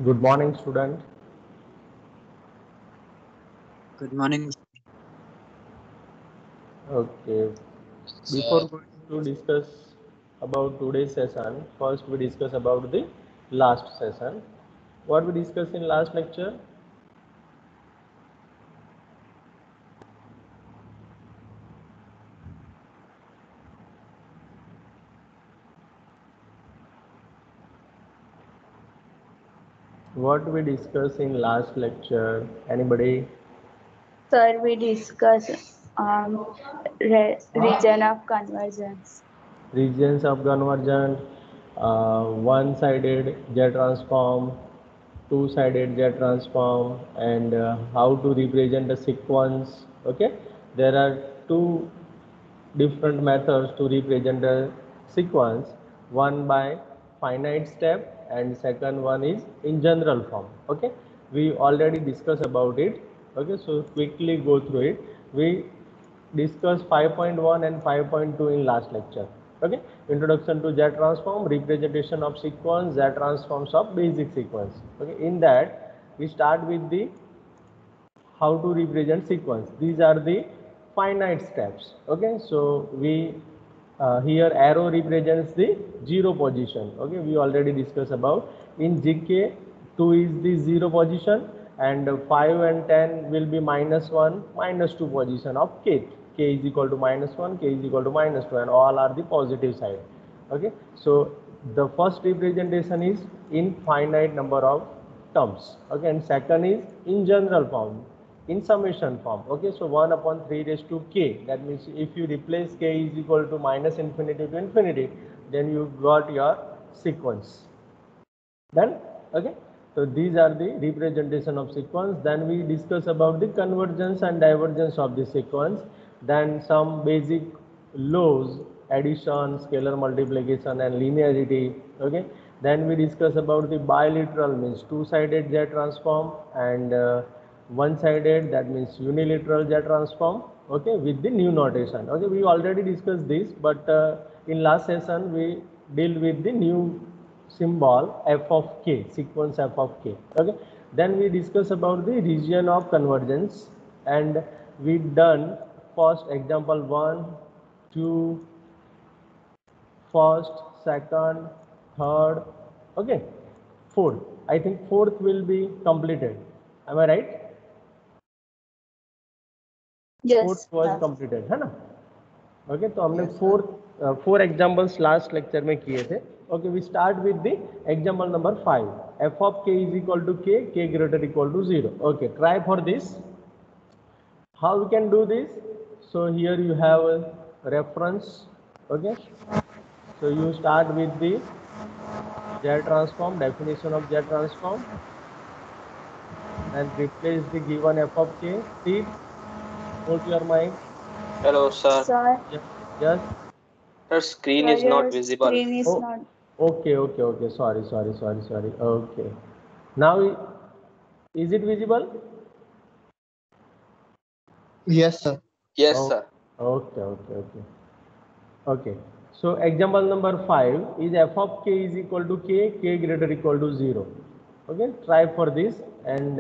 Good morning, student. Good morning, Okay. Before going to discuss about today's session, first we discuss about the last session. What we discussed in last lecture? What we discussed in last lecture? Anybody? Sir, we discuss region of convergence. Regions of convergence, one-sided J transform, two-sided J transform, and how to represent the sequence. Okay, there are two different methods to represent the sequence, one by finite step and second one is in general form. Okay, we already discussed about it. Okay, so quickly go through it. We discussed 5.1 and 5.2 in last lecture. Okay, introduction to Z transform, representation of sequence, Z transforms of basic sequence. Okay, in that we start with the how to represent sequence. These are the finite steps. Okay, so we here arrow represents the zero position. Okay, we already discussed about in GK 2 is the zero position and 5 and 10 will be -1 -2 position of k. K is equal to -1, k is equal to -2 and all are the positive side. Okay, so the first representation is in finite number of terms. Okay, and second is in general form, in summation form. Okay, so 1 upon 3 raised to k, that means if you replace k is equal to minus infinity to infinity, then you got your sequence. Then okay, so these are the representation of sequence. Then we discuss about the convergence and divergence of the sequence, then some basic laws, addition, scalar multiplication and linearity. Okay, then we discuss about the bilateral, means two-sided Z transform, and one-sided, that means unilateral Z transform. Okay, with the new notation. Okay, we already discussed this, but in last session we deal with the new symbol f of k, sequence f of k. Okay, then we discuss about the region of convergence, and we done first example 1, 2, first, second, third. Okay, fourth. I think fourth will be completed. Am I right? Fourth Yes, was sir. Completed है ना. Okay, तो हमने four examples last lecture में किए थे. Okay, we start with the example number 5. F of k is equal to k greater equal to 0. Okay, try for this. How we can do this? So here you have reference. Okay, so you start with the Z transform, definition of Z transform, and replace the given f of k. See, hold your mind. Hello, sir. Sir, Yes. Your screen sir, is not your visible. screen is Oh, not. okay. Sorry. Okay. Now, is it visible? Yes, sir. Yes, Oh, sir. okay. So example number 5 is f of k is equal to k greater equal to 0. Okay, try for this, and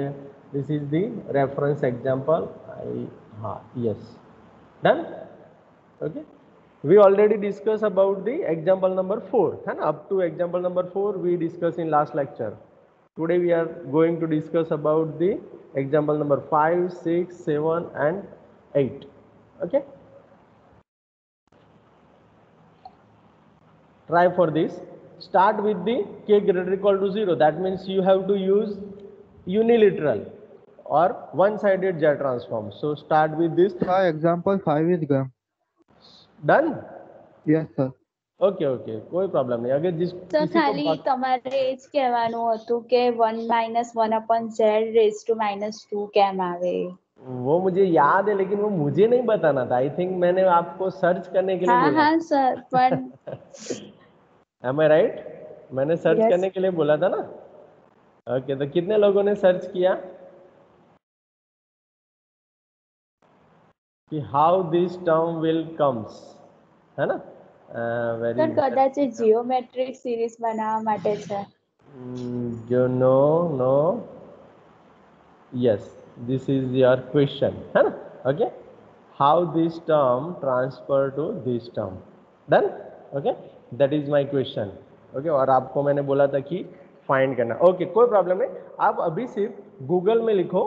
this is the reference example. Yes, done. Okay, we already discussed about the example number 4, and up to example number 4 we discussed in last lecture. Today we are going to discuss about the example number 5, 6, 7 and 8. Okay, try for this. Start with the k greater equal to 0, that means you have to use unilateral or one-sided Z transform. So start with this. Sir, example 5 is gone. Done. Yes, sir. Okay, कोई problem नहीं. अगर जिस sir किसी को ખાલી તમારે એ જ કહેવાનું હતું કે 1 - 1 upon z raised to -2 કેમ આવે. वो मुझे याद है, लेकिन वो मुझे नहीं बताना था. आई थिंक मैंने आपको सर्च करने के लिए बोला. हाँ सर, पण Am I right? मैंने सर्च Yes. करने के लिए बोला था ना. ओके, तो कितने लोगों ने सर्च किया कि how this term will comes, है ना? સર કદાચ એ જીઓમેટ્રિક સિરીઝ બનાવવા માટે છે. You know, no. Yes, this is your question, है ना? Okay. How this term transfer to this term? Done? Okay. That is my question. Okay. और आपको मैंने बोला था कि फाइंड करना. ओके, कोई प्रॉब्लम नहीं. आप अभी सिर्फ गूगल में लिखो.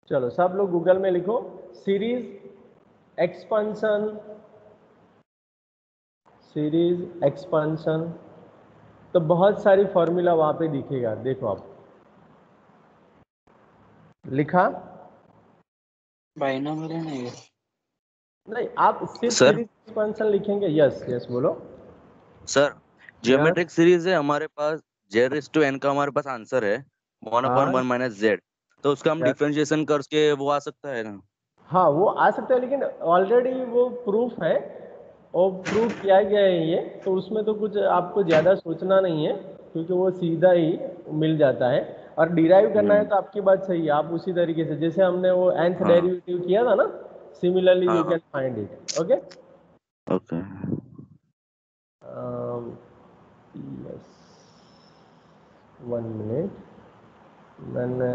चलो सब लोग गूगल में लिखो सीरीज एक्सपांशन. तो बहुत सारी फॉर्मूला वहां पे दिखेगा. देखो आप लिखा बाइनोमियल नहीं है। नहीं, आप सिर्फ सर? सीरीज एक्सपांशन लिखेंगे. यस यस बोलो. सर, जियोमेट्रिक सीरीज है हमारे पास, जेड रेस टू एन का हमारे पास आंसर है 1/1 माइनस जेड. तो उसका हम Yes. डिफरेंशिएशन करके वो आ सकता है ना? हाँ वो आ सकता है, लेकिन ऑलरेडी वो प्रूफ है और प्रूफ किया गया है ये. तो उसमें तो कुछ आपको ज़्यादा सोचना नहीं है, क्योंकि वो सीधा ही मिल जाता है. और डिराइव करना है तो आपकी बात सही है. आप उसी तरीके से जैसे हमने वो nth हाँ. डेरिवेटिव किया था ना, सिमिलरली यू हाँ. Can find it. Okay. Okay. Yes, 1 minute. मैंने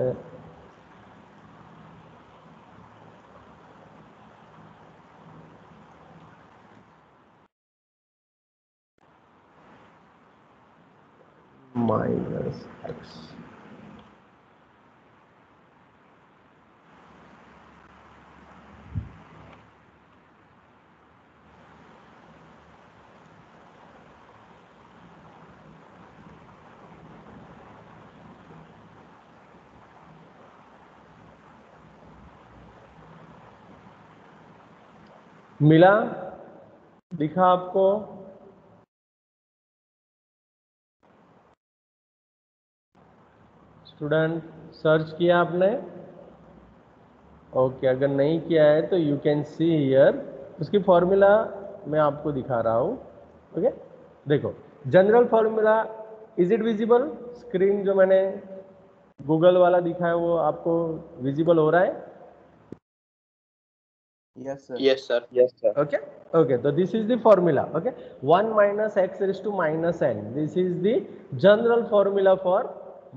माइनस एक्स. मिला? दिखा आपको? स्टूडेंट, सर्च किया आपने? ओके, अगर नहीं किया है तो यू कैन सी हियर. उसकी फॉर्मूला मैं आपको दिखा रहा हूँ. ओके, देखो general formula. Is it visible? Screen जो मैंने गूगल वाला दिखा है वो आपको विजिबल हो रहा है? Yes sir. Yes, sir. Okay, okay, so this is the formula. Okay, 1 minus x raised to minus n, this is the general formula for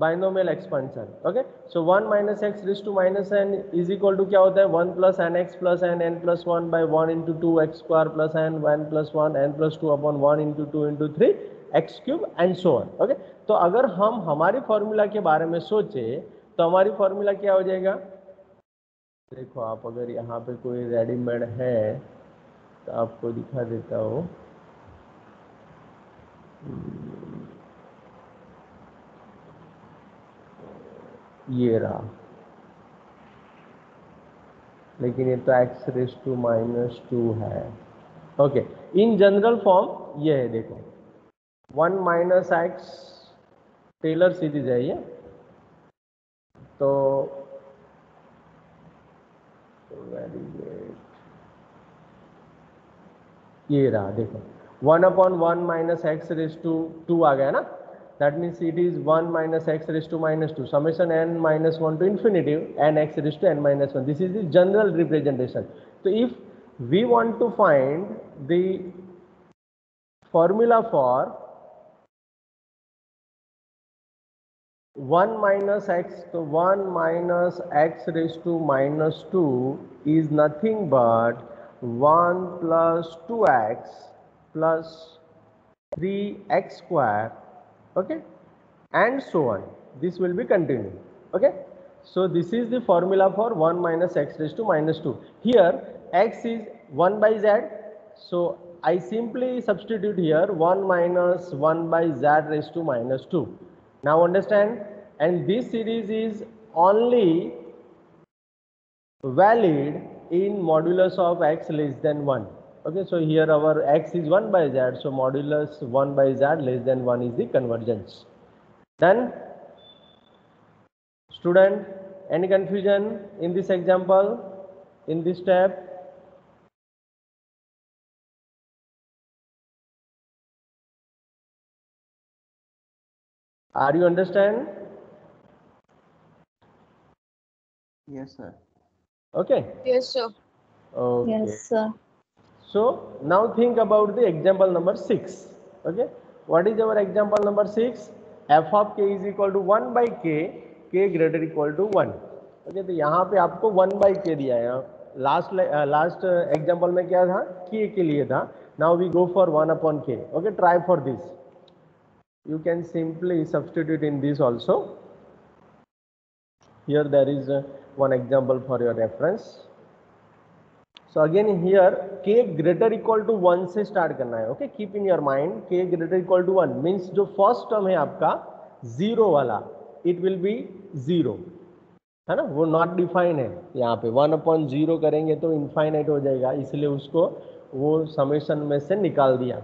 binomial expansion. Okay, so 1 minus x raised to minus n is equal to क्या होता है? 1 plus nx plus n plus 1 by 1 into 2 x square plus n plus 1 n plus 2 upon 1 into 2 into 3 x cube and so on. Okay, तो अगर हम हमारी formula के बारे में सोचे तो हमारी फॉर्मूला क्या हो जाएगा? देखो आप, अगर यहाँ पे कोई रेडीमेड है तो आपको दिखा देता हूँ. ये रहा, लेकिन ये तो x रेस टू माइनस 2 है. ओके, इन जनरल फॉर्म ये है. देखो 1 माइनस एक्स टेलर सीरीज है ये. तो वेरी गुड, ये रहा. देखो 1/1 माइनस एक्स रेस टू 2 आ गया ना. That means it is 1 minus x raised to minus 2 summation n minus 1 to infinitive n x raised to n minus 1. This is the general representation. So if we want to find the formula for 1 minus x, so 1 minus x raised to minus 2 is nothing but 1 plus 2x plus 3x square. Okay, and so on. This will be continuing. Okay, so this is the formula for 1 minus x raised to minus 2. Here x is 1 by z, so I simply substitute here 1 minus 1 by z raised to minus 2. Now understand, and this series is only valid in modulus of x less than 1. Okay, so here our x is 1 by z, so modulus 1 by z less than 1 is the convergence. Then student, any confusion in this example, in this step? Are you understand? Yes sir. Okay. Yes, sir. Okay. Yes, sir. So now think about the example number 6. Okay, What is our example number 6? F of k is equal to 1 by k, k greater equal to 1. Okay, तो यहाँ पे आपको 1 by k दिया है. Last example में क्या था, k के लिए था. Now we go for 1 upon k. Okay, try for this. You can simply substitute in this also. Here there is one example for your reference. So again here k greater equal to 1 से start करना है. Okay, keep in your mind k greater equal to 1 means जो first term है आपका 0 वाला, it will be 0, है ना, वो नॉट डिफाइन है. यहाँ पे 1 upon 0 करेंगे तो इनफाइनाइट हो जाएगा, इसलिए उसको वो समेशन में से निकाल दिया.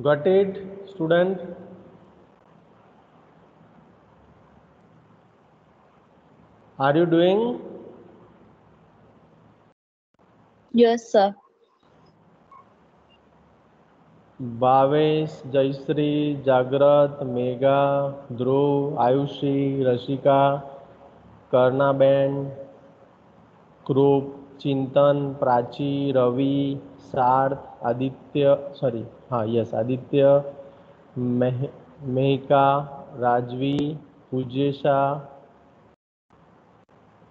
Got it, student? Are you doing? Yes, sir. Bhavesh, Jayashree, जागृत, मेघा, ध्रुव, आयुषी, रशिका, कर्णाबेन, कृप, चिंतन, प्राची, रवि, सार्थ, आदित्य, सॉरी, हाँ yes, Aditya, Mehika, Rajvi, Pujesha,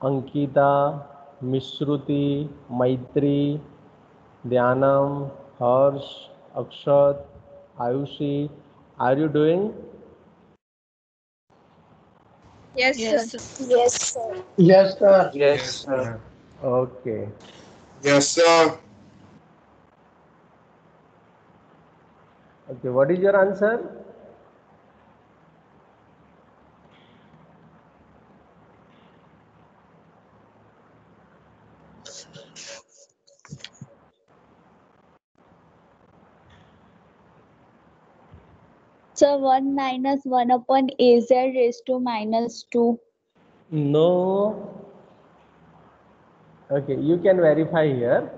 Ankita, Mishruti, Maitri, Dhyanam, Harsh, Akshat, Ayushi. Are you doing? Yes, Yes, sir. sir. Yes, sir. Yes, sir. Yes, sir. Okay. Yes, sir. Okay, what is your answer? So 1 minus 1 upon az raised to minus 2. No. Okay, you can verify here.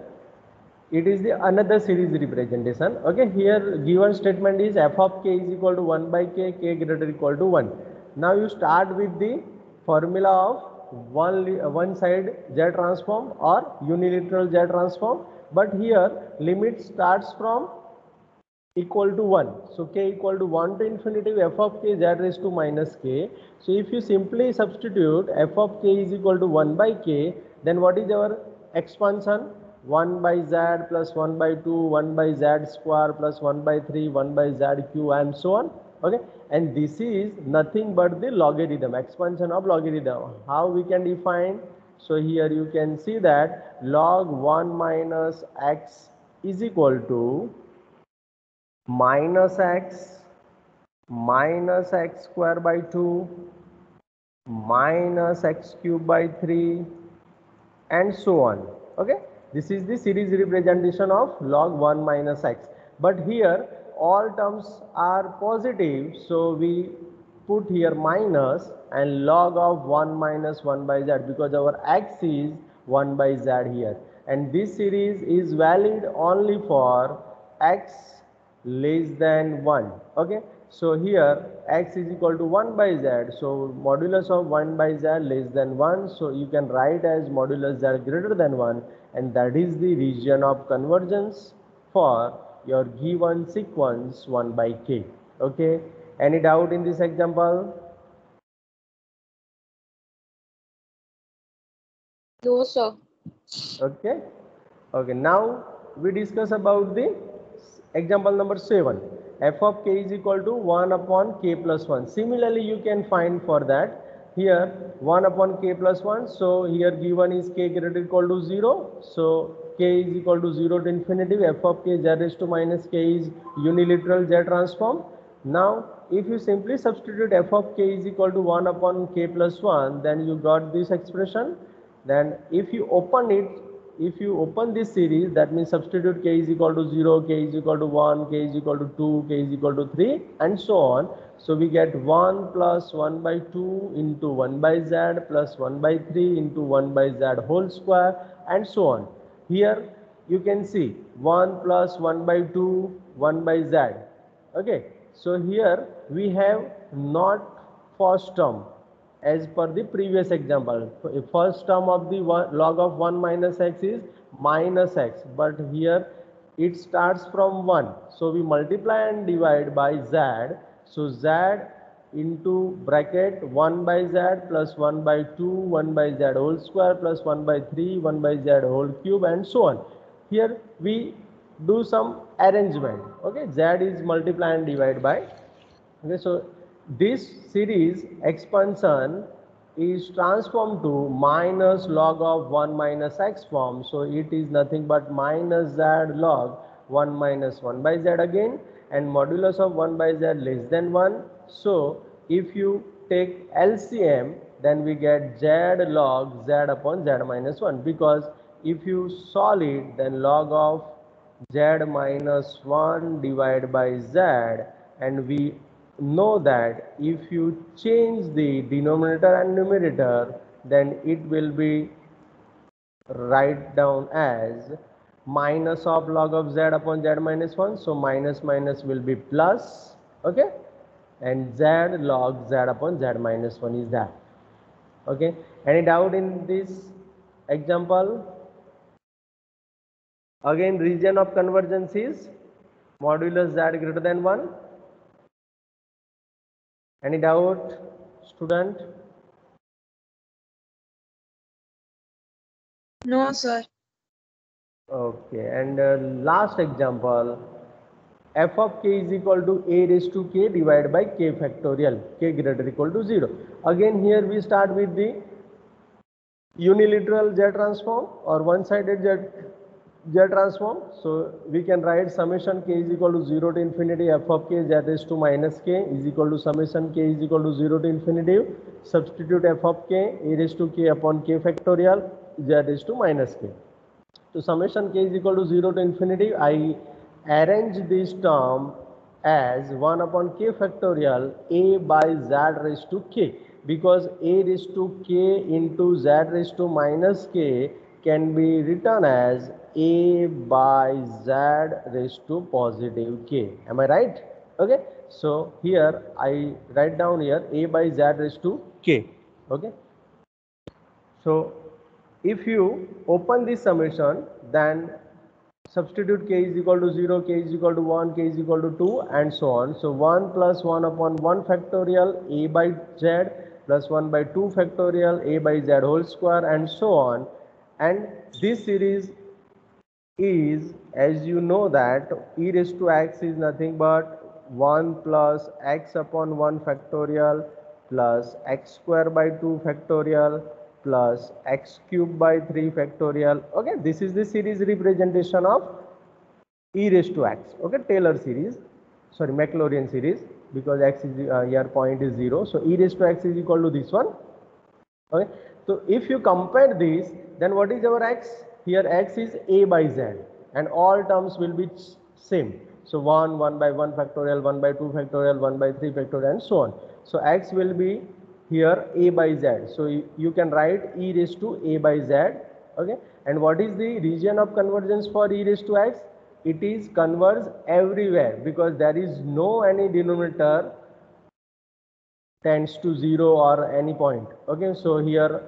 It is the another series representation. Okay, here given statement is f of k is equal to 1 by k, k greater equal to 1. Now you start with the formula of one side Z transform or unilateral Z transform, but here limit starts from equal to 1. So k equal to 1 to infinity f of k z raised to minus k. So if you simply substitute f of k is equal to 1 by k, then what is our expansion? 1 by z plus 1 by 2, 1 by z square plus 1 by 3, 1 by z cube and so on. Okay, and this is nothing but the logarithm, expansion of logarithm. How we can define? So here you can see that log 1 minus x is equal to minus x square by 2 minus x cube by 3 and so on. Okay, this is the series representation of log 1 minus x, but here all terms are positive, so we put here minus and log of 1 minus 1 by z, because our x is 1 by z here, and this series is valid only for x less than 1. Okay, so here x is equal to 1 by z, so modulus of 1 by z less than 1, so you can write as modulus z greater than 1, and that is the region of convergence for your given sequence 1 by k. Okay, any doubt in this example? No, sir. Okay, okay, now we discuss about the example number 7. F of k is equal to 1 upon k plus 1. Similarly, you can find for that here 1 upon k plus 1. So here given is k greater or equal to 0. So k is equal to 0 to infinity. F of k z raised to minus k is unilateral z transform. Now if you simply substitute f of k is equal to 1 upon k plus 1, then you got this expression. Then if you open it, if you open this series, that means substitute k is equal to 0, k is equal to 1, k is equal to 2, k is equal to 3 and so on. So we get 1 plus 1 by 2 into 1 by z plus 1 by 3 into 1 by z whole square and so on. Here you can see 1 plus 1 by 2, 1 by z. Okay, so here we have not first term as per the previous example. First term of the log of 1 minus x is minus x, but here it starts from 1, so we multiply and divide by z. So z into bracket 1 by z plus 1 by 2, 1 by z whole square plus 1 by 3, 1 by z whole cube and so on. Here we do some arrangement. Okay, z is multiply and divide by. Okay, so this series expansion is transformed to minus log of 1 minus x form. So it is nothing but minus z log 1 minus 1 by z again, and modulus of 1 by z less than 1. So if you take LCM, then we get z log z upon z minus 1, because if you solve it, then log of z minus 1 divided by z, and we know that if you change the denominator and numerator, then it will be write down as minus of log of z upon z minus 1. So minus minus will be plus. Okay, and z log z upon z minus 1 is that. Okay, any doubt in this example? Again, region of convergence is modulus z greater than 1. Any doubt, student? No, sir. Okay, and last example, f of k is equal to a raised to k divided by k factorial, k greater or equal to 0. Again, here we start with the unilateral z transform or one-sided z transform. So we can write summation k is equal to 0 to infinity f of k z raised to minus k is equal to summation k is equal to 0 to infinity. Substitute f of k a raised to k upon k factorial z raised to minus k. So summation k is equal to 0 to infinity. I arrange this term as 1 upon k factorial a by z raised to k, because a raised to k into z raised to minus k can be written as a by z raised to positive k. Am I right? Okay. So here I write down here a by z raised to k. Okay. So if you open this summation, then substitute k is equal to 0, k is equal to 1, k is equal to 2 and so on. So 1 plus 1 upon 1 factorial a by z plus 1 by 2 factorial a by z whole square and so on. And this series is, as you know, that e raised to x is nothing but 1 plus x upon 1 factorial plus x square by 2 factorial plus x cube by 3 factorial. Okay, this is the series representation of e raised to x. Okay, Taylor series, sorry, Maclaurin series, because x is here point is 0. So e raised to x is equal to this one. Okay, so if you compare this, then what is our x? Here x is a by z, and all terms will be same. So 1 by 1 factorial, 1 by 2 factorial, 1 by 3 factorial, and so on. So x will be here a by z. So you can write e raised to a by z. Okay, and what is the region of convergence for e raised to x? It is converge everywhere, because there is no any denominator tends to 0 or any point. Okay, so here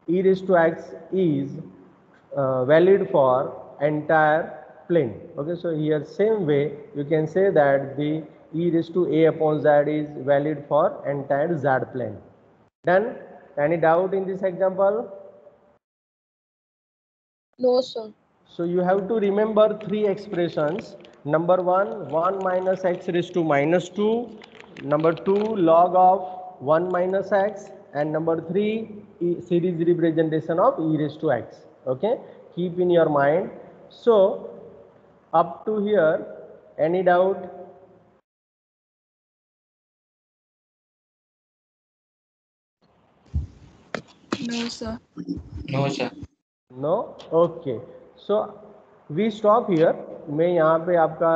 e raised to x is valid for entire plane. Okay, so here same way you can say that the e raised to a upon z is valid for entire z plane. Done? Any doubt in this example? No, sir. So you have to remember three expressions. Number 1 minus x raised to minus 2. Number 2, log of 1 minus x. And number 3, series representation of e raised to x. Okay, keep in your mind. So up to here, any doubt? No, sir. No, sir. No okay so we stop here. मैं यहाँ पे आपका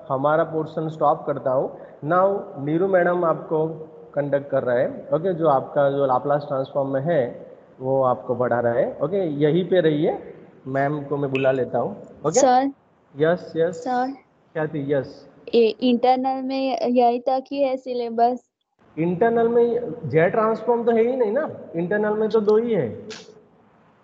हमारा portion stop करता हूँ. Now Neeru madam आपको conduct कर रहे हैं. ओके, जो आपका जो लाप्लास ट्रांसफॉर्म में है वो आपको पढ़ा रहे हैं. ओके, यहीं पे रहिए, मैम को मैं बुला लेता हूँ. Okay, sir yes yes, sir क्या थी? यस, इंटरनल में यही तक ही है सिलेबस. इंटरनल में जेड ट्रांसफॉर्म तो है ही नहीं ना. इंटरनल में तो दो ही है,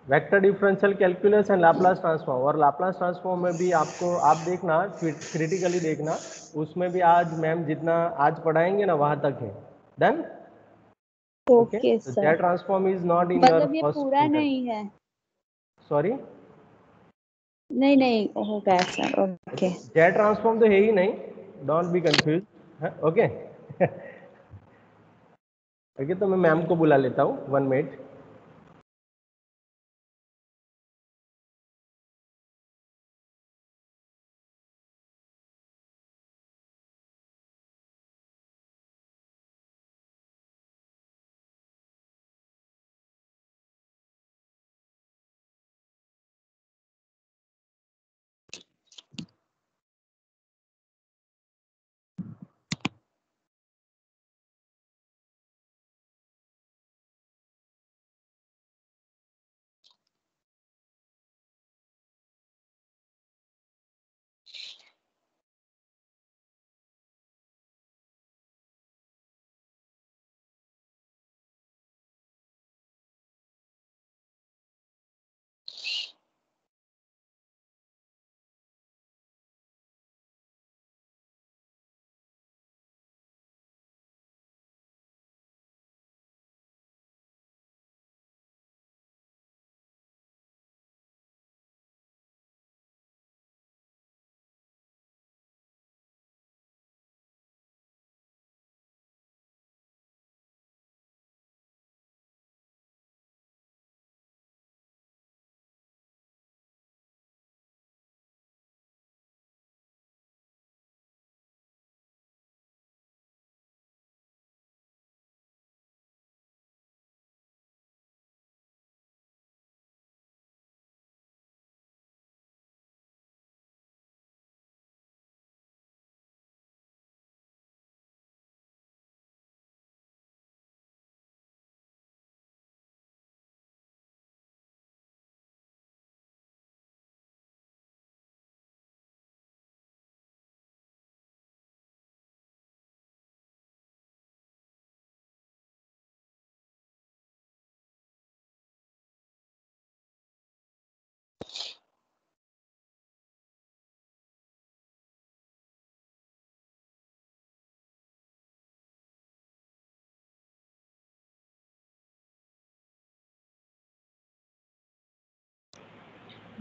vector differential calculus and Laplace transform. और लाप्लास ट्रांसफॉर्म में भी आपको, आप देखना क्रिटिकली देखना, उसमें भी आज मैम जितना आज पढ़ाएंगे ना वहां तक है. Done? Okay sir. Z transform is not in your मतलब ये फर्स्ट. पूरा नहीं है? सॉरी, नहीं नहीं, हो गया सर. ओके. जेड ट्रांसफॉर्म तो है ही नहीं, don't be confuse. Okay okay, तो मैं मैम को बुला लेता हूँ. 1 minute.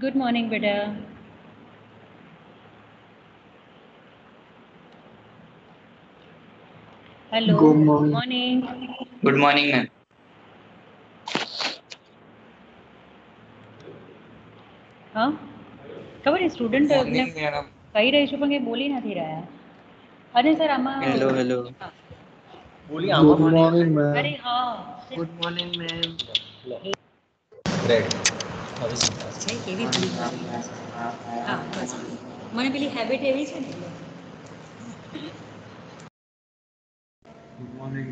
Good morning, beta. Hello. Good morning. Morning. Good morning, ma'am. હા ખબર એ સ્ટુડન્ટ Morning, madam. કહી રહી છું પણ કંઈ બોલી નથી રહ્યા. અને સર આમાં Hello, hello. હા. बोली Good morning, ma'am. अरे हाँ Good morning, ma'am. ग्रेट છે કેવી ભૂલ મારી હા બસ મને પેલી હેબિટ એવી છે ને એટલે Good morning.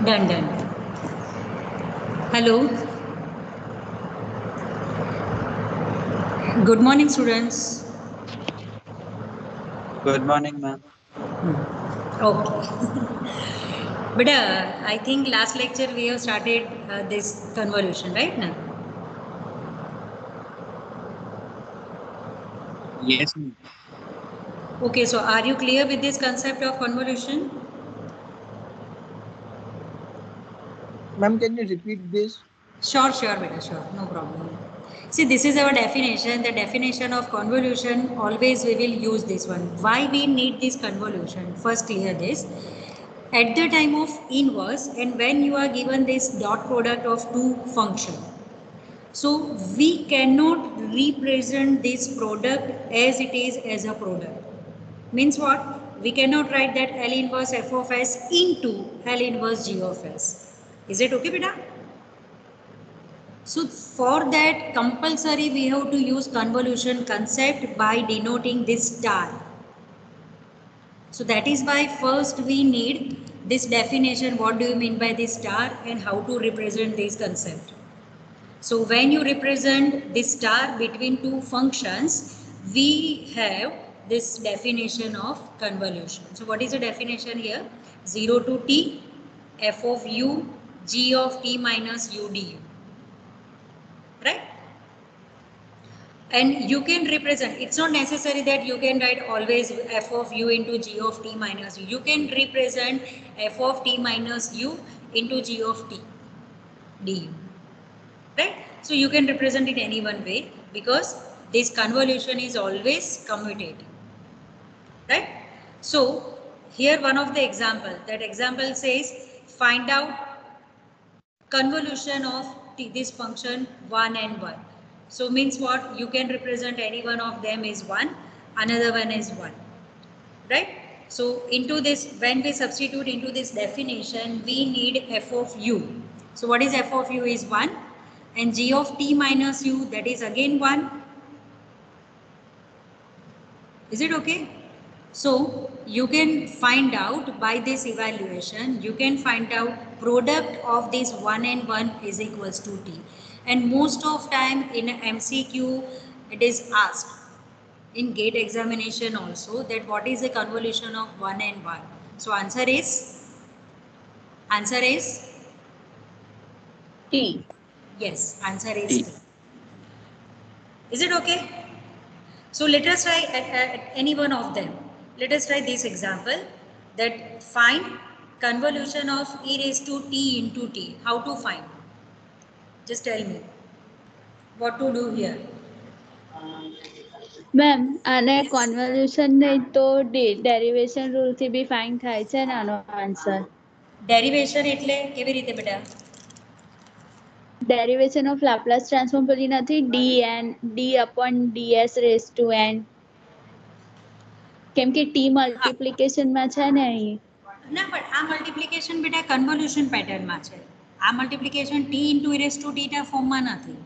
Done done hello good morning students Good morning, ma'am. Okay. But I think last lecture we have started this convolution, right? Now? Yes, ma'am. Okay, so are you clear with this concept of convolution? Ma'am, can you repeat this? Sure, beta, sure, no problem. See, this is our definition. The definition of convolution, always we will use this one. Why we need this convolution? First clear this. At the time of inverse and when you are given this dot product of two functions, so we cannot represent this product as it is as a product. Means what? We cannot write that L inverse f of s into L inverse g of s. Is it okay, beta? So for that compulsory we have to use convolution concept by denoting this star. So that is why first we need this definition, what do you mean by this star and how to represent this concept. So when you represent this star between two functions, we have this definition of convolution. So what is the definition here? 0 to t f of u g of t minus u du. Right? And you can represent, it's not necessary that you can write always f of u into g of t minus u. You can represent f of t minus u into g of t du. Right? So you can represent it any one way because this convolution is always commutative. Right? So here one of the example, that example says find out convolution of this function 1 and 1. So means what? You can represent any one of them is 1, another one is 1. Right? So into this, when we substitute into this definition, we need f of u. So what is f of u is 1 and g of t minus u, that is again 1. Is it okay? So you can find out by this evaluation, you can find out product of this 1 and 1 is equals to t. And most of time in MCQ it is asked, in GATE examination also, that what is the convolution of 1 and 1. So answer is T. yes, answer is T. Is it okay? So let us try at any one of them. Let us try this example. that find convolution of e raised to t into t. How to find? Just tell me what to do here. Ma'am આને convolution નહીં તો derivation rule થી બી find થાય છે ને આનો answer. Derivation એટલે કેવી રીતે બેટા? ડેરિવેશન ઓફ લાપ્લાસ ટ્રાન્સફોર્મ પેલી નથી d/ds રેઝ ટુ n, કેમ કે t મલ્ટીપ્લિકેશન માં છે ને અહીં. ના પણ આ મલ્ટીપ્લિકેશન બેટા કન્વોલ્યુશન પેટર્નમાં છે. આ multiplication t into e raise to t ના ફોર્મમાં નથી.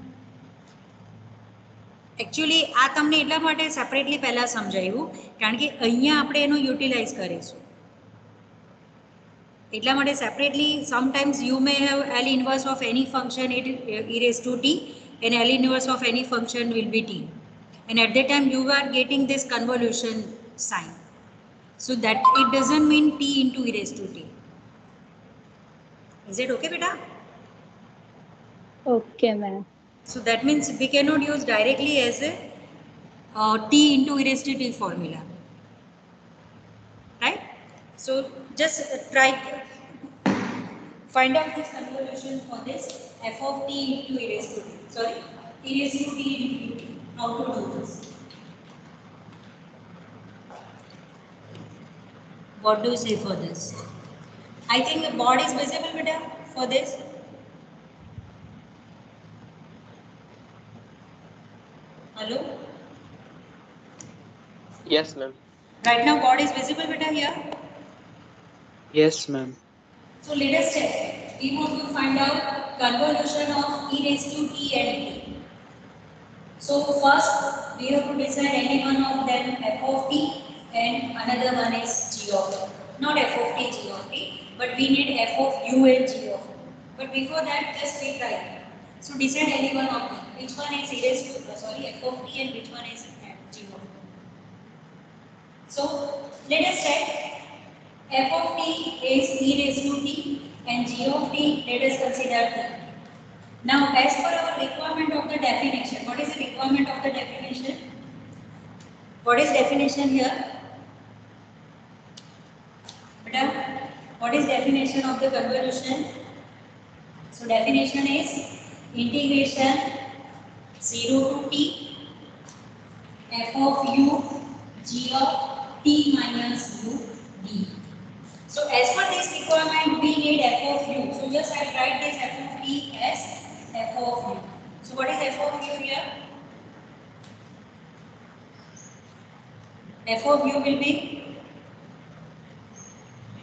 એકચ્યુઅલી આ તમને એટલા માટે સેપરેટલી પહેલા સમજાવ્યું કારણ કે અહીંયા આપણે એનો યુટિલાઇઝ કરીશું. એટલા માટે separately sometimes you may have L inverse of any function e raised to t and L inverse of any function will be t, and at that time you are getting this convolution sign, so that it doesn't mean t into e raised to t. Is it okay beta? Okay ma'am. So that means we cannot use directly as a t into e raised to t formula, right? So just try find out this convolution for this f of t into e raised to t. Sorry, e raised to t into t. How to do this? What do you say for this? I think the board is visible beta for this. Hello? Yes, ma'am. Right now board is visible beta here. Yes, ma'am. So let us check. We want to find out convolution of e raised to t and t. So first we have to decide any one of them f of t and another one is g of t. Not f of t, g of t, but we need f of u and g of t. But before that, just we try. So decide any one of them. Which one is e raised to f of t and which one is g of t. So let us check. F of t is e raised to t and g of t, let us consider t. Now as per our requirement of the definition, what is the requirement of the definition? What is definition here? Beta, what is definition of the convolution? So definition is integration 0 to t f of u g of t minus u d. So as per this requirement, we need f of u. So just I write this f of t as f of u. So what is f of u here? F of u will be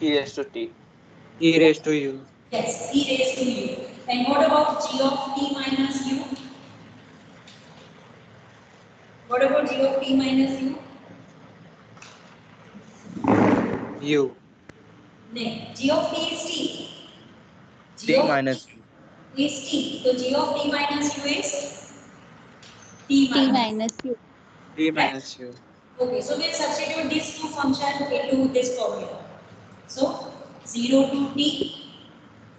E raised to t. E raised to u. yes, e raised to u. And what about g of t minus u? What about g of t minus u? U. No, g of t is t. G t of minus t is t. So g of t minus u is t t minus. Minus u. T minus u. Okay, so we'll substitute these two functions into this formula. So 0 to t,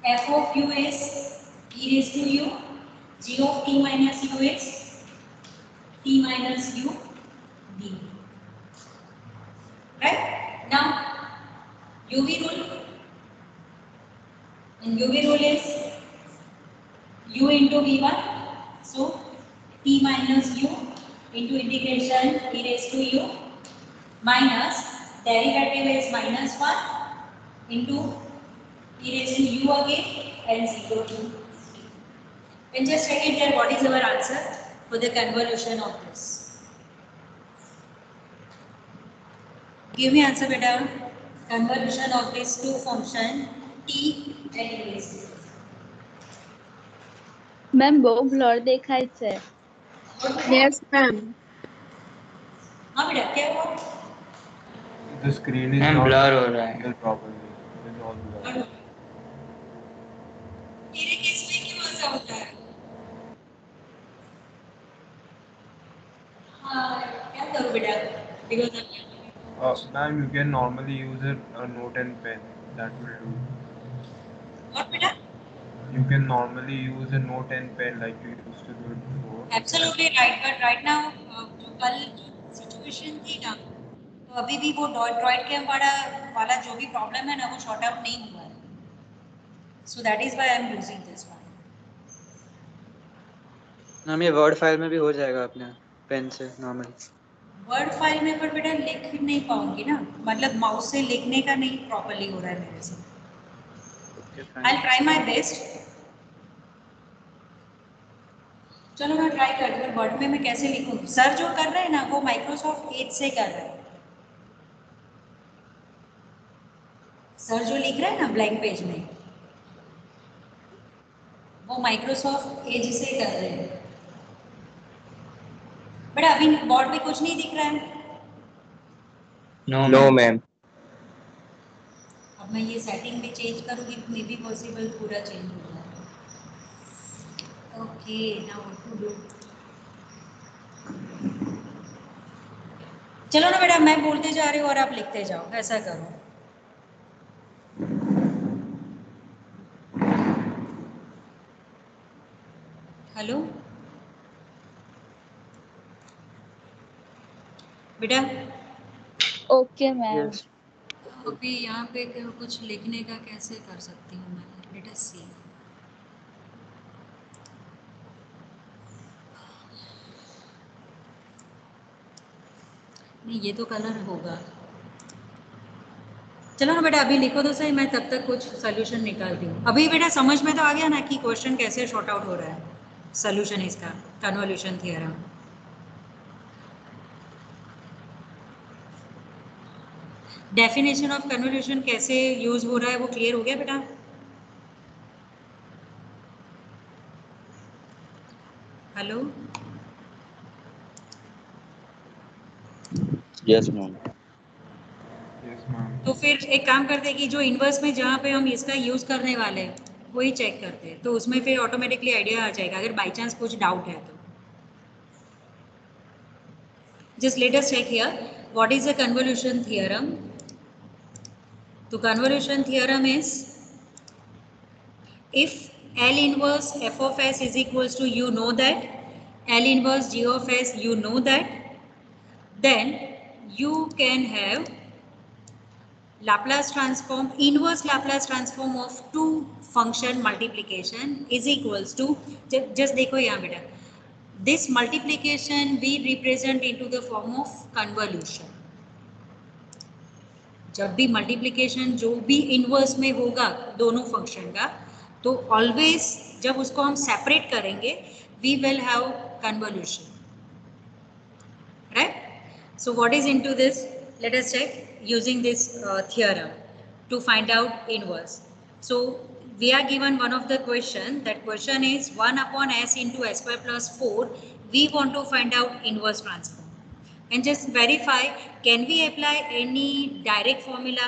f of u is e raised to u, g of t minus u is t minus u d. Right? Now, UV rule. And UV rule is u into v1. So t minus u into integration e raised to u minus derivative is minus 1 into e raised to u again and 0 to t. And just check it there, what is our answer for the convolution of this? Give me answer beta. Convolution of these two function t and e raised to. Ma'am બહુ blur દેખાય છે. Yes, ma'am. हाँ बेटा क्या हुआ? The screen is ma'am not blur हो रहा है. visible properly. It's all blur. तेरे केस में क्यों ऐसा होता है? हाँ क्या करूँ बेटा? Because Ma'am, you can normally use a note and pen. That will do. what बेटा? You can normally use a note and pen like you used to do it before. Absolutely right, but right now जो कल जो situation थी ना, तो तो अभी भी वो ड्रॉइड कैम वाला जो भी प्रॉब्लम है ना वो शॉर्ट आउट नहीं हुआ है. So that is why I am using this one. Ma'am ये वर्ड फाइल में भी हो जाएगा अपने पेन से नॉर्मल. वर्ड फाइल में पर बेटा लिख नहीं पाऊंगी ना, मतलब माउस से लिखने का नहीं प्रॉपर्ली हो रहा है मेरे से. I try my best. चलो मैं ट्राई करती हूँ वर्ड में मैं कैसे लिखूंगी. सर जो कर रहे हैं ना वो माइक्रोसॉफ्ट एज से कर रहे हैं. सर जो लिख रहे हैं ना ब्लैंक पेज में वो माइक्रोसॉफ्ट एज से कर रहे हैं. बट अभी बोर्ड पे कुछ नहीं दिख रहा है. No, ma'am. अब मैं ये सेटिंग भी चेंज करूँगी तो मे बी पॉसिबल पूरा चेंज हो जाए. Okay now what to do. चलो ना बेटा मैं बोलते जा रही हूँ और आप लिखते जाओ. ऐसा करो. हेलो बेटा. Okay ma'am. यस. अभी यहाँ पे कुछ लिखने का कैसे कर सकती हूँ मैं. लेट अस सी. नहीं ये तो कलर होगा. चलो ना बेटा अभी लिखो तो सही, मैं तब तक कुछ सोल्यूशन निकालती हूँ. अभी बेटा समझ में तो आ गया ना कि क्वेश्चन कैसे शॉर्ट आउट हो रहा है. सोल्यूशन इसका convolution theorem. Definition of convolution कैसे यूज हो रहा है वो क्लियर हो गया बेटा. Hello. Yes ma'am. Yes, ma'am. तो फिर एक काम करते हैं कि जो इनवर्स में जहाँ पे हम इसका यूज करने वाले हैं वही चेक करते हैं, तो उसमें फिर ऑटोमेटिकली आइडिया आ जाएगा अगर बाई चांस कुछ डाउट है तो. Just let us check here what is the convolution theorem. तो convolution theorem is if L inverse f of s is equals to, you know that, L inverse g of s, you know that, then you can have Laplace transform, inverse Laplace transform of two function multiplication is equals to, just देखो यहाँ बेटा, this multiplication we represent into the form of convolution. जब भी multiplication जो भी inverse में होगा दोनों फंक्शन का, तो ऑलवेज जब उसको हम सेपरेट करेंगे we will have convolution. Right. So what is into this. Let us check using this theorem to find out inverse. So we are given one of the question. That question is 1 upon s into s square plus 4. We want to find out inverse transform. And just verify, can we apply any direct formula?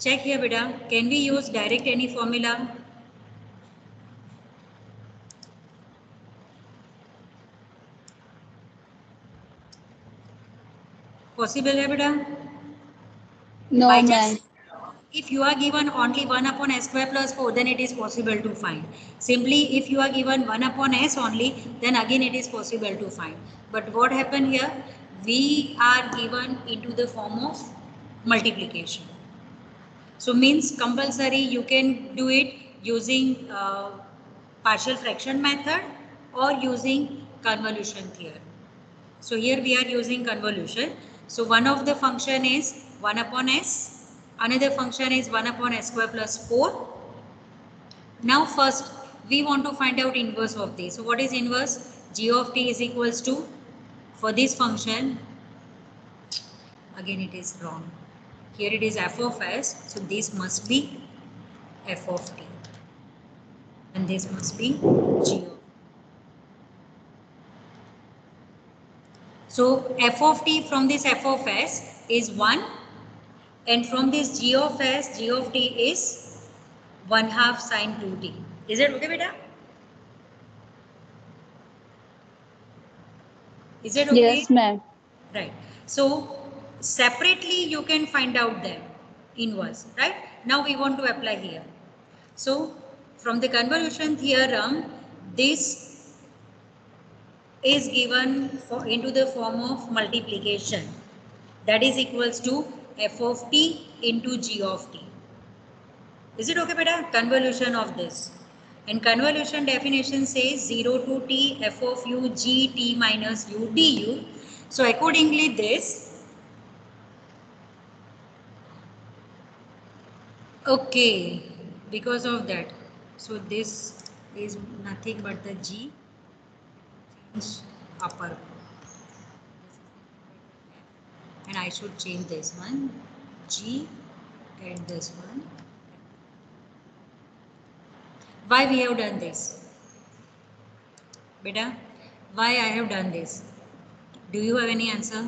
Check here beta, can we use direct any formula? Possible hai beta? No By ma'am. just if you are given only 1 upon s square plus 4, then it is possible to find. Simply if you are given 1 upon s only, then again it is possible to find. But what happened here, we are given into the form of multiplication. So means compulsory you can do it using partial fraction method or using convolution theorem. So here we are using convolution. So one of the function is 1 upon s, another function is 1 upon s square plus 4. Now first we want to find out inverse of this. So what is inverse? G of t is equals to, for this function, again it is wrong. Here it is f of s, so this must be f of t and this must be g of. So f of t from this f of s is 1 and from this g of s, g of t is 1/2 sin 2t. Is it okay beta? Is it okay? Yes ma'am. Right. So separately you can find out them inverse, right? Now we want to apply here. So from the convolution theorem, this is given into the form of multiplication. That is equals to f of t into g of t. Is it okay, beta? Convolution of this. And convolution definition says 0 to t f of u g t minus u du. So accordingly this, okay, because of that, so this is nothing but the g upper, and I should change this one g and this one. Why we have done this, beta? Why I have done this? Do you have any answer?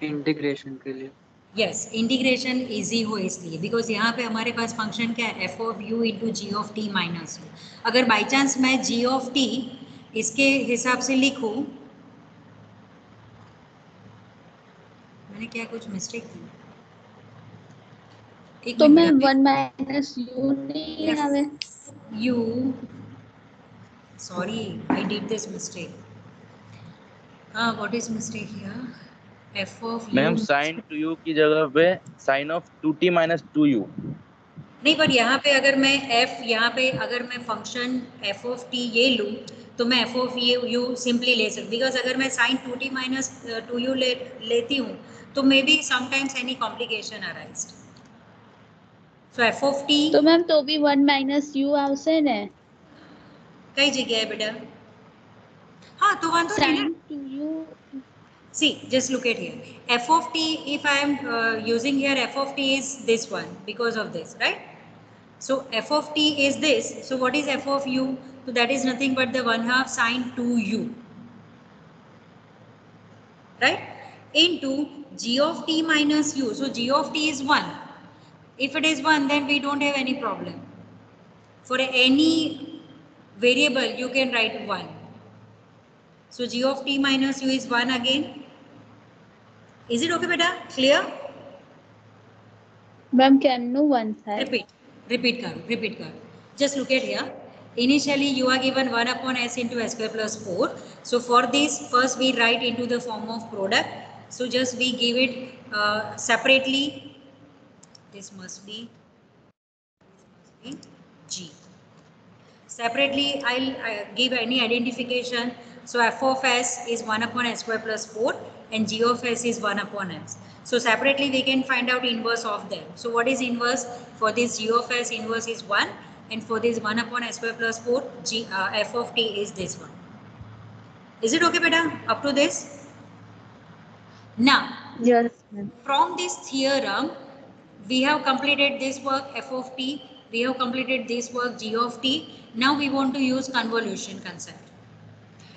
Integration के लिए. Yes, integration easy हो इसलिए, because यहाँ पे हमारे पास function क्या है, f of u into g of t minus u. अगर बाई चांस मैं जी ऑफ टी इसके हिसाब से लिखूँ, मैंने क्या कुछ मिस्टेक की? एक तो मैं मिनट, 1 माइनस यू नहीं आवे. U, sorry I did this mistake. हाँ, what is mistake here? F of u, ma'am sine two u की जगह पे sign of 2t minus 2u. नहीं, पर यहाँ पे अगर मैं f, यहाँ पे अगर मैं फंक्शन f ऑफ t ये लूँ तो मैं f ऑफ यू सिंपली ले सकती, बिकॉज अगर मैं साइन 2t माइनस 2u लेती हूँ तो may be sometimes any complication arised. So f of t, तो मैम तो भी 1 माइनस यू આવશે ને? कई जगह है बेटा? हाँ, तो वांधो नहीं sin ना. 2u. See, just look at here. F of t, if I am using here f of t is this one because of this, right? So f of t is this. So what is f of u? So that is nothing but the 1/2 sine 2u, right? Into g of t minus u. So g of t is 1. If it is 1, then we don't have any problem. For any variable, you can write 1. So g of t minus u is 1 again. Is it okay, beta? Clear? Ma'am કેમનું 1 થાય? Repeat karo. Just look at here. Initially you are given 1 upon s into s square plus 4. So for this, first we write into the form of product. So just we give it separately. This must be g. Separately I'll give any identification. So f of s is 1 upon s square plus 4 and g of s is 1 upon s. So separately we can find out inverse of them. So what is inverse? For this g of s, inverse is 1, and for this 1 upon s square plus 4, f of t is this one. Is it okay, beta? Up to this? Now, Yes, ma'am. from this theorem, we have completed this work f of t, we have completed this work g of t. Now we want to use convolution concept.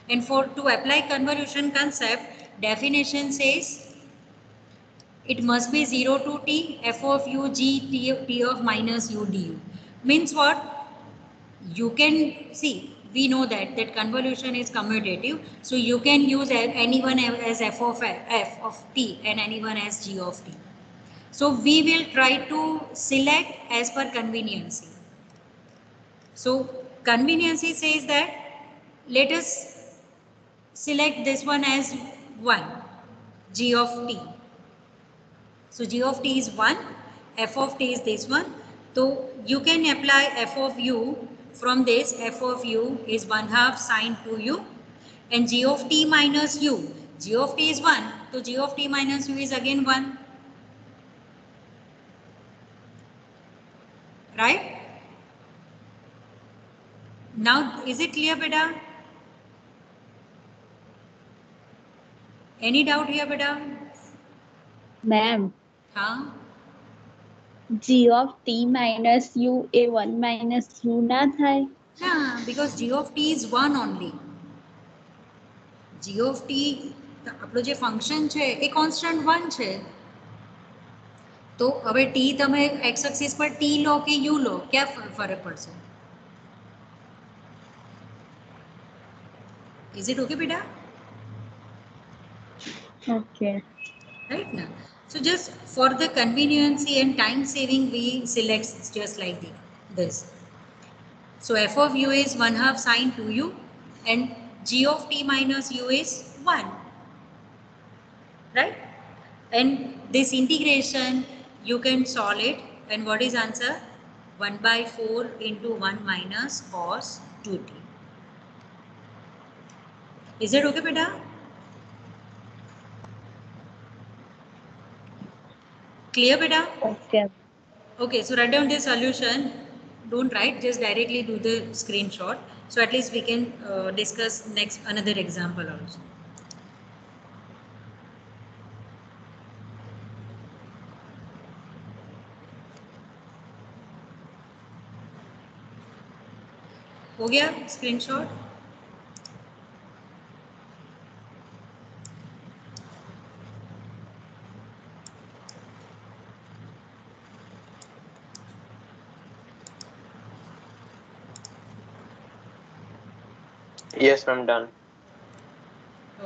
And to apply convolution concept, definition says it must be 0 to t f of u g t of minus u du. Means what? You can see, we know that convolution is commutative, so you can use anyone as f of t and anyone as g of t. So we will try to select as per conveniency. So conveniency says that let us select this one as 1, g of t. So g of t is 1, f of t is this one. So you can apply f of u from this. F of u is 1/2 sine 2u, and g of t minus u. G of t is 1, so g of t minus u is again 1. Right? Now is it clear, beta? Any doubt here, beta? Ma'am, हाँ, g of t minus u A 1 minus u ના થાય? ना, because g of t is 1 only. g of t આપણો જે function છે એ constant 1 છે. તો હવે t તમે x एक्सिस પર t લો કે u લો, क्या ફરક પડશે? Is it okay, beta? Okay. Right now, so just for the conveniency and time saving, we select just like this. So f of u is 1/2 sine 2u and g of t minus u is 1. Right? And this integration, you can solve it. And what is answer? 1/4 into 1 minus cos 2t. Is it okay, beta? Clear, beta? Okay. Okay, so write down the solution. Don't write, just directly do the screenshot. So at least we can discuss next another example also. हो गया screenshot? Yes, ma'am, done.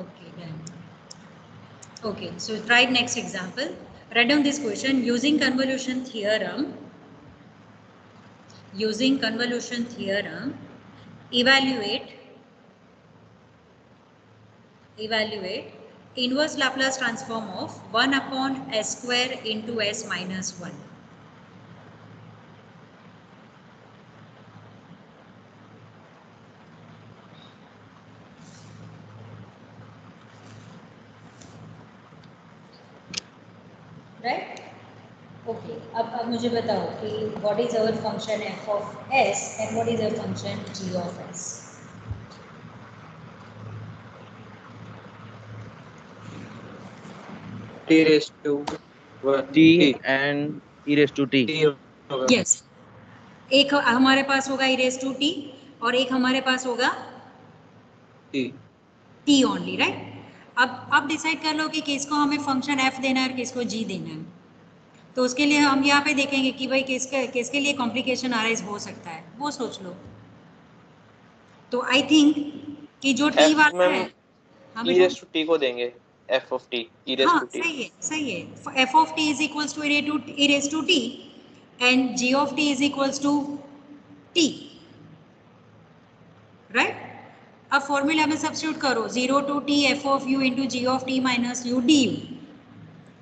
Okay, done. Okay, so try next example. Write down this question. Using convolution theorem, evaluate inverse Laplace transform of 1 upon s square into s minus 1. Right? Okay, अब मुझे बताओ कि what is our function f of s and what is our function g of s? T raised to t T. and e raised to t. T होगा. Yes. एक हमारे पास होगा e raised to t और एक हमारे पास होगा T. t only, right? अब decide कर लो कि किसको हमें फंक्शन f देना है और किसको g देना है. तो उसके लिए हम यहाँ पे देखेंगे कि भाई किसके लिए कॉम्प्लिकेशन अराइज हो सकता है, वो सोच लो. तो आई थिंक कि जो t F वाला मैम है, हाँ e बेटा, raised to T को देंगे. F of T. E raised हाँ to T. सही है. f of t is equals to e raised to t and g of t is equals to t, right? अब formula में substitute करो 0 to t f of u into g of t minus u du.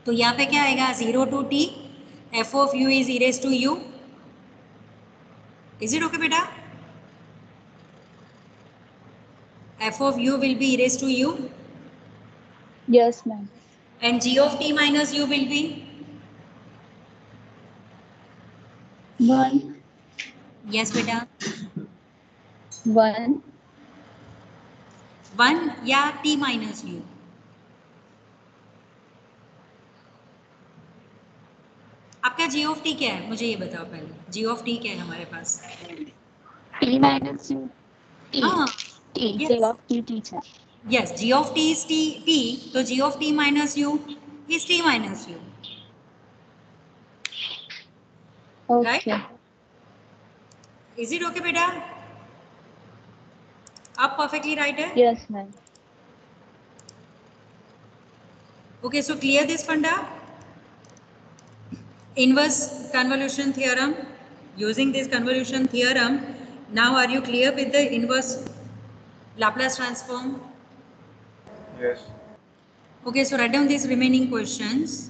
तो यहाँ पे क्या आएगा? 0 to t f of u is e raised to u. Is it okay, beta? F of u will be e raised to u Yes, ma'am. and g of t minus u will be 1, yes, beta 1, 1 या t minus u. आपका g of t क्या है? मुझे ये बताओ पहले. g of t क्या है हमारे पास? t minus u, t, हाँ, t, yes. j of t teacher. Yes, g of t is t, तो g of t minus u is t minus u. Okay. Right? Is it okay, beta? आप perfectly right है? Yes, ma'am. Okay, so clear this funda? Inverse convolution theorem. Using this convolution theorem, now are you clear with the inverse Laplace transform? Yes. Okay, so write down these remaining questions.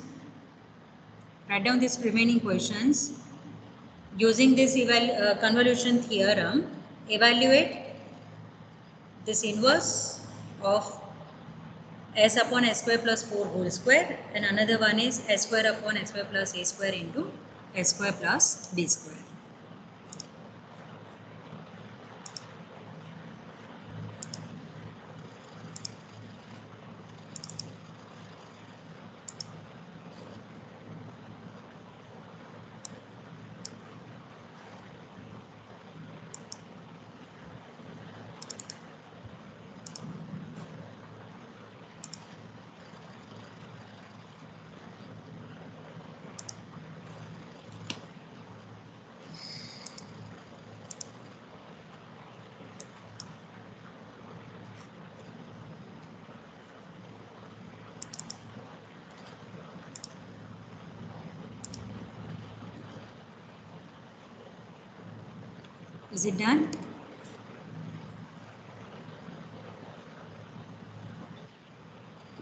Using this convolution theorem, evaluate this inverse of s upon s square plus 4 whole square, and another one is s square upon s square plus a square into s square plus b square. Is it done?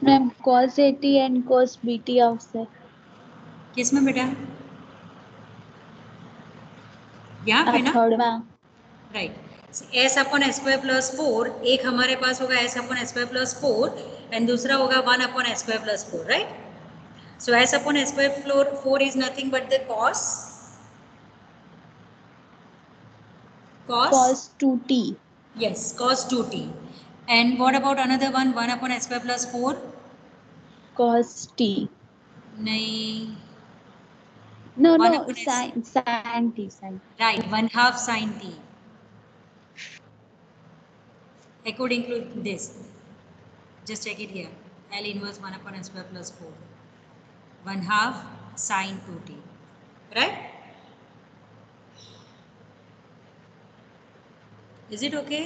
Ma'am cos 80 and cos BT આવશે. किसमें बेटा? यहाँ पे ना? Third में. Right. S upon S square plus 4, एक हमारे पास होगा S upon S square plus 4 and दूसरा होगा 1 upon S square plus 4, right? So s upon s square 4 is nothing but the cos Cos 2t. Yes, cos 2t. And what about another one? 1 upon s square plus 4? Cos t. नहीं. No, 1 no, upon s. sin t. Right, 1/2 sin t. According to this, just check it here. L inverse 1 upon s square plus 4. 1/2 sin 2t. Right? Is it okay?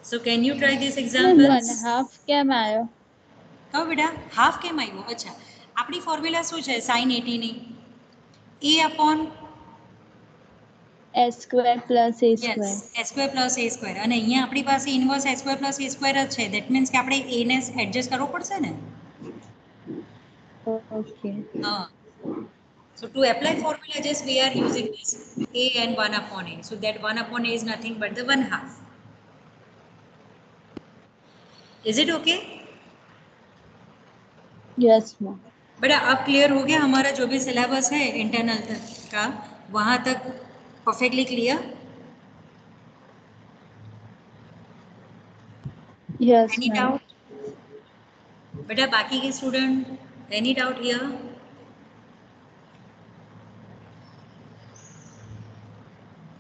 So can you try these examples? 1/2 કેમ આવ્યો? કહો બેટા, half કેમ આવ્યો? અચ્છા, આપણી formula શું છે sin 80 ની? a upon s square plus a yes square. s square plus a square અને અહીંયા આપણી પાસે inverse s square plus a square જ છે. ધેટ મીન્સ કે આપણે a ને એડજસ્ટ કરવો પડશે ને. Okay. So to apply formula just we are using this a and 1 upon a. So that 1 upon a is nothing but the 1/2. Is it okay? Yes, ma'am. बेटा अब clear हो गया हमारा जो भी सिलेबस है इंटरनल का, वहां तक perfectly clear? Yes, any ma'am. Doubt? बेटा बाकी के student, any doubt here?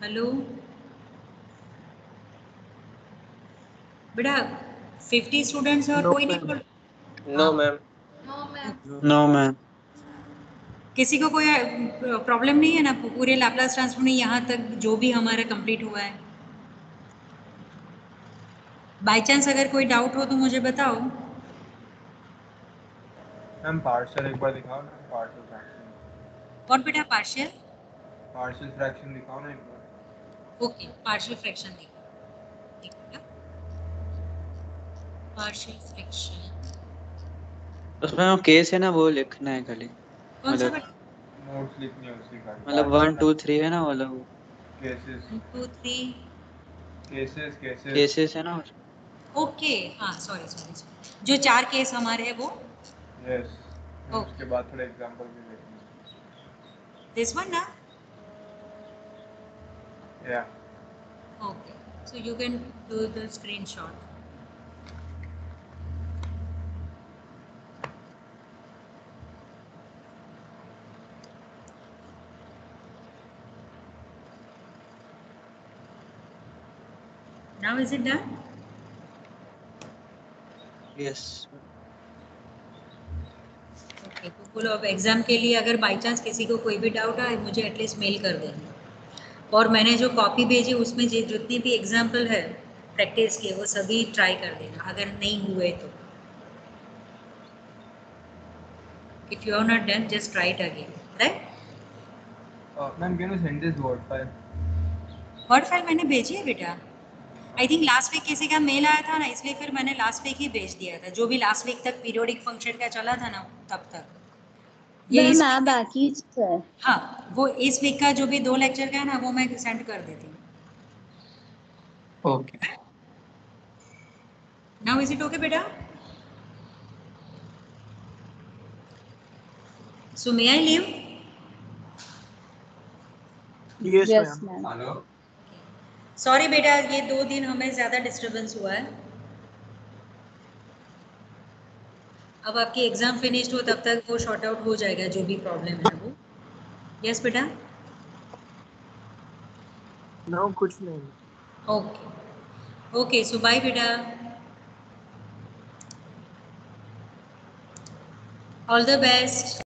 Hello बेटा 50 स्टूडेंट्स और No, कोई नहीं ma'am. बोल? No, ma'am. No, ma'am. किसी को कोई प्रॉब्लम नहीं है ना? पूरे लैप्लास ट्रांसफॉर्म में यहाँ तक जो भी हमारा कंप्लीट हुआ है. बाय चांस अगर कोई डाउट हो तो मुझे बताओ. मैम पार्शियल एक बार दिखाओ ना, पार्शियल फ्रैक्शन. कौन बेटा पार्शियल? पार्शियल फ्रैक्शन दिखाओ ना एक बार. ओके, पार्शियल फ्रैक्शन देखो. पार्शियल फ्रैक्शन उसमें वो केस है ना, वो लिखना है खाली. कौन सा मतलब बेटा? नोट्स लिखनी है उसकी खाली. मतलब 1 2 3 है ना वाला, वो केसेस 1 2 3 केसेस केसेस. केसेस है ना. ओके. हाँ सॉरी, जो 4 केस हमारे हैं वो. यस. Okay. उसके बाद थोड़े एग्जांपल भी देखना. दिस वन ना? या okay, so you can do the screenshot. Now is it done? Yes. Okay, तो फुल ऑफ एग्जाम के लिए अगर बाय चांस किसी को कोई भी डाउट आए मुझे एटलीस्ट मेल कर देना. और मैंने जो कॉपी भेजी उसमें जितनी भी एग्जाम्पल है प्रैक्टिस के वो सभी ट्राई कर देना अगर नहीं हुए तो. If you are not done just try it again, right? Ma'am can you send this word file? Word file मैंने भेजी है बेटा. आई थिंक लास्ट वीक किसी का मेल आया था ना, इसलिए फिर मैंने लास्ट वीक ही भेज दिया था. जो भी लास्ट वीक तक पीरियोडिक फंक्शन का चला था ना तब तक. ये इस मैम बाकी है. हाँ, वो इस वीक का जो भी 2 लेक्चर का है ना वो मैं सेंड कर देती हूँ. Okay. Now is it okay बेटा? So may I leave? Yes, Yes, ma'am. ma'am. Sorry बेटा, ये 2 दिन हमें ज़्यादा डिस्टरबेंस हुआ है. अब आपकी एग्जाम फिनिश्ड हो तब तक वो शॉर्ट आउट हो जाएगा जो भी प्रॉब्लम है वो. यस बेटा? No, कुछ नहीं. ओके ओके, सो बाय बेटा. All the best.